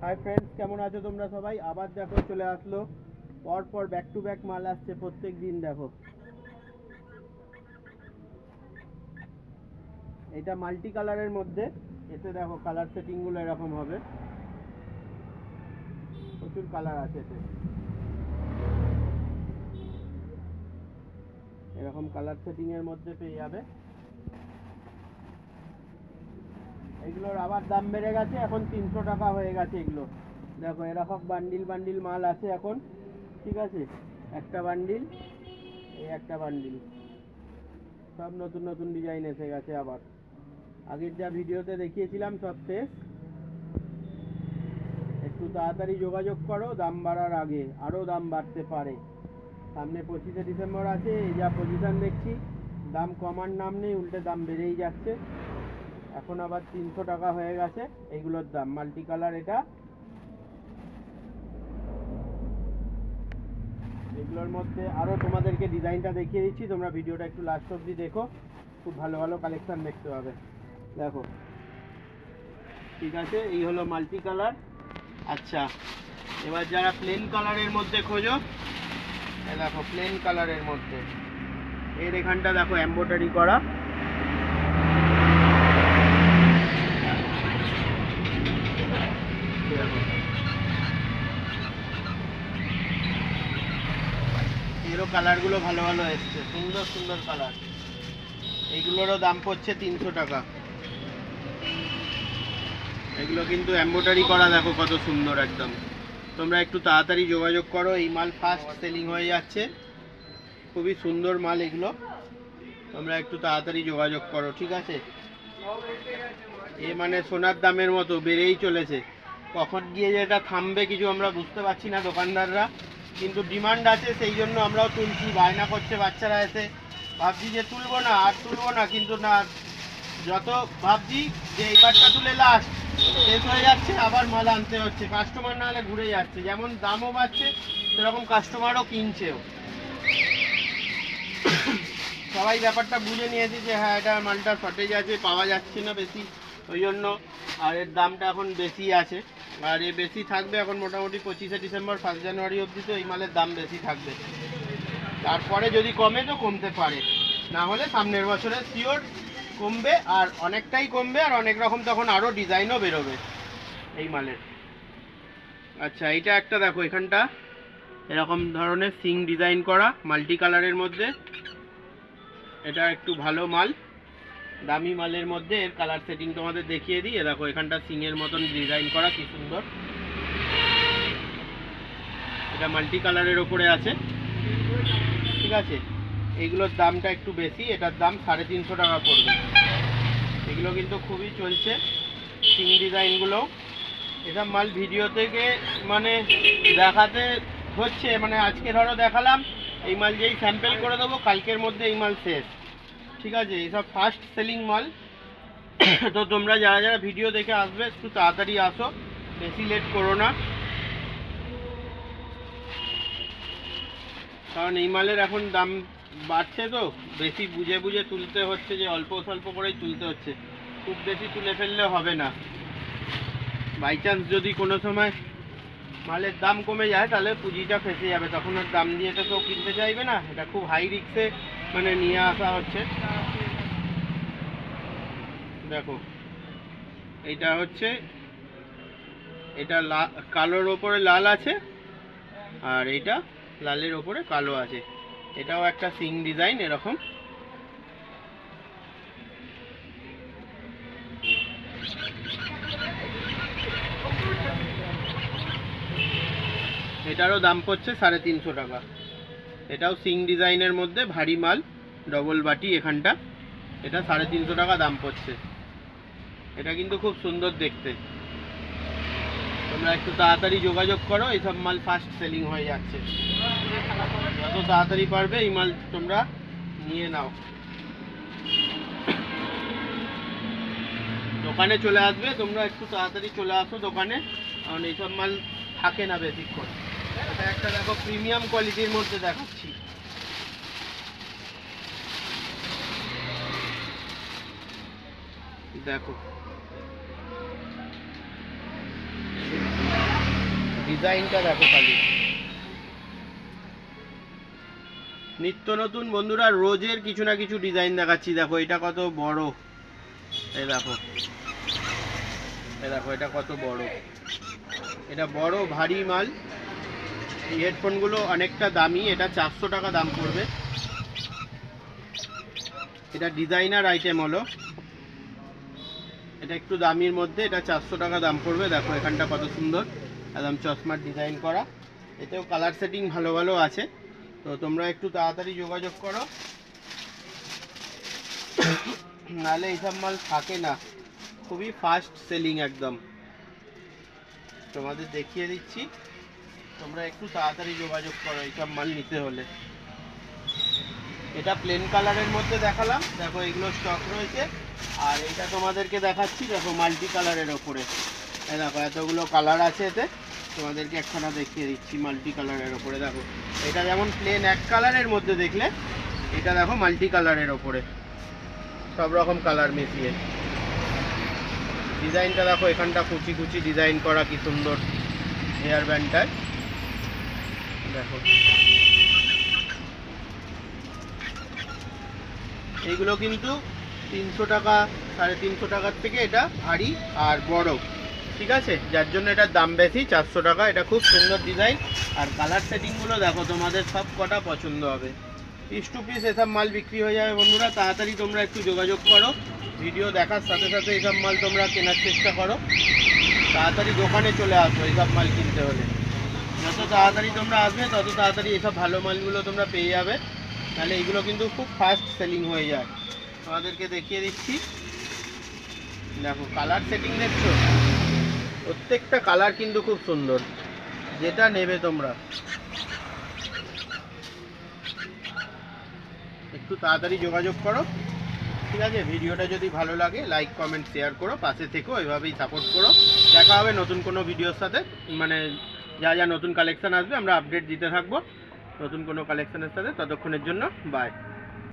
Hi friends, কেমন আছো তোমরা সবাই? আবার দেখো চলে আসলো, পর ব্যাক টু ব্যাক মাল আসছে প্রত্যেক দিন। দেখো এটা মাল্টি কালারের মধ্যে, এতে দেখো কালার সেটিংগুলো এরকম হবে, প্রচুর কালার আছে এতে। এরকম কালার সেটিংয়ের মধ্যে পেয়ে যাবে। এগুলোর আবার দাম বেড়ে গেছে, এখন 300 টাকা হয়ে গেছে এগুলো। দেখো এরকম বান্ডিল বান্ডিল মাল আছে এখন, ঠিক আছে? একটা বান্ডিল, এই একটা বান্ডিল, সব নতুন নতুন ডিজাইন এসে গেছে আবার। আগের যা ভিডিওতে দেখিয়েছিলাম সব শেষ। একটু তাড়াতাড়ি যোগাযোগ করো, দাম বাড়ার আগে, আরও দাম বাড়তে পারে। সামনে 25শে ডিসেম্বর আছে, এই যা পজিশন দেখছি দাম কমার নাম নেই, উল্টে দাম বেড়েই যাচ্ছে। এখন আবার 300 টাকা হয়ে গেছে এইগুলোর দাম। মাল্টি কালার এটা, এগুলোর মধ্যে আরও তোমাদেরকে ডিজাইনটা দেখিয়ে দিচ্ছি, তোমরা ভিডিওটা একটু লাস্ট অবধি দেখো, খুব ভালো ভালো কালেকশান দেখতে পাবে। দেখো, ঠিক আছে, এই হলো মাল্টি কালার। আচ্ছা, এবার যারা প্লেন কালারের মধ্যে খোঁজো, দেখো প্লেন কালারের মধ্যে এর এখানটা দেখো এমব্রয়ডারি করা, এরও কালারগুলো ভালো ভালো এসছে, সুন্দর সুন্দর কালার। এইগুলোরও দাম পড়ছে 300 টাকা। এগুলো কিন্তু এমব্রয়ডারি করা, দেখো কত সুন্দর একদম। তোমরা একটু তাড়াতাড়ি যোগাযোগ করো, এই মাল ফাস্ট সেলিং হয়ে যাচ্ছে, খুবই সুন্দর মাল এগুলো। তোমরা একটু তাড়াতাড়ি যোগাযোগ করো, ঠিক আছে? এ মানে সোনার দামের মতো বেড়েই চলেছে, কখন গিয়ে যে এটা থামবে কিছু আমরা বুঝতে পারছি না দোকানদাররা, কিন্তু ডিমান্ড আছে, সেই জন্য আমরাও তুলছি। বায়না করছে বাচ্চারা এসে, ভাবছি যে তুলবো না আর তুলবো না, কিন্তু না, যত ভাবছি যে এইবারটা তুলে লাস্ট, শেষ হয়ে যাচ্ছে, আবার মাল আনতে হচ্ছে। কাস্টমার না হলে ঘুরে যাচ্ছে, যেমন দামও বাড়ছে সেরকম কাস্টমারও কিনছেও। সবাই ব্যাপারটা বুঝে নিয়েছে যে হ্যাঁ এটা মালটা শর্টেজ আছে, পাওয়া যাচ্ছে না বেশি, ওই জন্য। আর এর দামটা এখন বেশি আছে, আর এ বেশি থাকবে এখন মোটামুটি 25শে ডিসেম্বর 1 জানুয়ারি অবধি, তো এই মালের দাম বেশি থাকবে। তারপরে যদি কমে তো কমতে পারে, না হলে সামনের বছরে শিওর কমবে, আর অনেকটাই কমবে, আর অনেক রকম তখন আরও ডিজাইনও বেরোবে এই মালের। আচ্ছা, এইটা একটা দেখো, এখানটা এরকম ধরনের সিং ডিজাইন করা মাল্টি কালারের মধ্যে, এটা একটু ভালো মাল, দামি মালের মধ্যে। এর কালার সেটিং তোমাদের দেখিয়ে দিই। দেখো এখানটা সিংয়ের মতন ডিজাইন করা, কি সুন্দর। এটা মাল্টি কালারের ওপরে আছে, ঠিক আছে? এইগুলোর দামটা একটু বেশি, এটার দাম 350 টাকা পড়বে। এগুলো কিন্তু খুবই চলছে সিং ডিজাইনগুলো। এসব মাল ভিডিও থেকে মানে দেখাতে হচ্ছে, মানে আজকে ধরো দেখালাম, এই মাল যেই স্যাম্পেল করে দেবো, কালকের মধ্যে এই মাল শেষ, ঠিক আছে? এইসব ফাস্ট সেলিং মাল। তো তোমরা যারা যারা ভিডিও দেখে আসবে একটু তাড়াতাড়ি আসো, বেশি লেট করো না, কারণ এই মালের এখন দাম বাড়ছে, তো বেশি বুঝে বুঝে তুলতে হচ্ছে, যে অল্প স্বল্প করেই তুলতে হচ্ছে, খুব বেশি তুলে ফেললে হবে না। বাই চান্স যদি কোনো সময় মালের দাম কমে যায়, তাহলে পুঁজিটা ফেসে যাবে, তখন আর দাম দিয়ে তো কেউ কিনতে চাইবে না। এটা খুব হাই রিস্কে মানে নিয়ে আসা হচ্ছে। দেখো এইটা হচ্ছে, এটা কালোর ওপরে লাল আছে, আর এইটা লালের ওপরে কালো আছে। এটাও একটা সিং ডিজাইন এরকম। এটারও দাম পড়ছে 350 টাকা। এটাও সিং ডিজাইনের মধ্যে ভারী মাল, ডবল বাটি এখানটা, এটা 350 টাকা দাম পড়ছে। এটা কিন্তু খুব সুন্দর দেখতে। তোমরা একটু তাড়াতাড়ি যোগাযোগ করো, এইসব মাল ফাস্ট সেলিং হয়ে যাচ্ছে, যত তাড়াতাড়ি পারবে এই মাল তোমরা নিয়ে নাও। দোকানে চলে আসবে, তোমরা একটু তাড়াতাড়ি চলে আসো দোকানে, কারণ এইসব মাল থাকে না বেশিক্ষণ। এটা একটা দেখো প্রিমিয়াম কোয়ালিটির মধ্যে দেখাচ্ছি, দেখো ডিজাইনটা দেখো খালি, নিত্য নতুন বন্ধুরা, রোজের কিছু না কিছু ডিজাইন দেখাচ্ছি। দেখো এটা কত বড়, এই দেখো, এই দেখো এটা কত বড়, এটা বড় ভারী মাল। এই হেডফোনগুলো অনেকটা দামি, এটা 400 টাকা দাম পড়বে। এটা ডিজাইনার আইটেম হলো, এটা একটু দামির মধ্যে, এটা 400 টাকা দাম পড়বে। দেখো এখানটা কত সুন্দর একদম চশমার ডিজাইন করা, এতেও কালার সেটিং ভালো ভালো আছে। তো তোমরা একটু তাড়াতাড়ি যোগাযোগ করো, নাহলে এইসব মাল থাকে না, খুবই ফাস্ট সেলিং একদম। তোমাদের দেখিয়ে দিচ্ছি, তোমরা একটু তাড়াতাড়ি যোগাযোগ করো এইসব মাল নিতে হলে। এটা প্লেন কালারের মধ্যে দেখালাম, দেখো এগুলো স্টক রয়েছে। আর এটা তোমাদেরকে দেখাচ্ছি, দেখো মাল্টি কালারের ওপরে, এই দেখো এতগুলো কালার আছে এতে, তোমাদেরকে একখানা দেখিয়ে দিচ্ছি মাল্টি কালারের ওপরে। দেখো এটা যেমন প্লেন এক কালারের মধ্যে দেখলে, এটা দেখো মাল্টি কালারের ওপরে, সব রকম কালার মিশিয়ে। ডিজাইনটা দেখো, এখানটা কুচি কুচি ডিজাইন করা, কি সুন্দর হেয়ার ব্যান্ডটায়। দেখো এইগুলো কিন্তু 300 টাকা, 350 টাকার থেকে এটা ভারী আর বড়, ঠিক আছে, যার জন্য এটার দাম বেশি 400 টাকা। এটা খুব সুন্দর ডিজাইন, আর কালার সেটিংগুলো দেখো, তোমাদের সব কটা পছন্দ হবে। পিস টু পিস এসব মাল বিক্রি হয়ে যাবে বন্ধুরা, তাড়াতাড়ি তোমরা একটু যোগাযোগ করো। ভিডিও দেখার সাথে সাথে এইসব মাল তোমরা কেনার চেষ্টা করো, তাড়াতাড়ি দোকানে চলে আসো এইসব মাল কিনতে হলে। যত তাড়াতাড়ি তোমরা আসবে তত তাড়াতাড়ি এইসব ভালো মালগুলো তোমরা পেয়ে যাবে, তাহলে এইগুলো কিন্তু খুব ফাস্ট সেলিং হয়ে যায়। তোমাদেরকে দেখিয়ে দিচ্ছি, দেখো কালার সেটিং দেখছো, প্রত্যেকটা কালার কিন্তু খুব সুন্দর, যেটা নেবে তোমরা একটু তাড়াতাড়ি যোগাযোগ করো, ঠিক আছে। ভিডিওটা যদি ভালো লাগে লাইক কমেন্ট শেয়ার করো, পাশে থেকো, এভাবেই সাপোর্ট করো। দেখা হবে নতুন কোনো ভিডিওর সাথে, মানে যা যা নতুন কালেকশান আসবে আমরা আপডেট দিতে থাকবো নতুন কোনো কালেকশানের সাথে। ততক্ষণের জন্য বাই।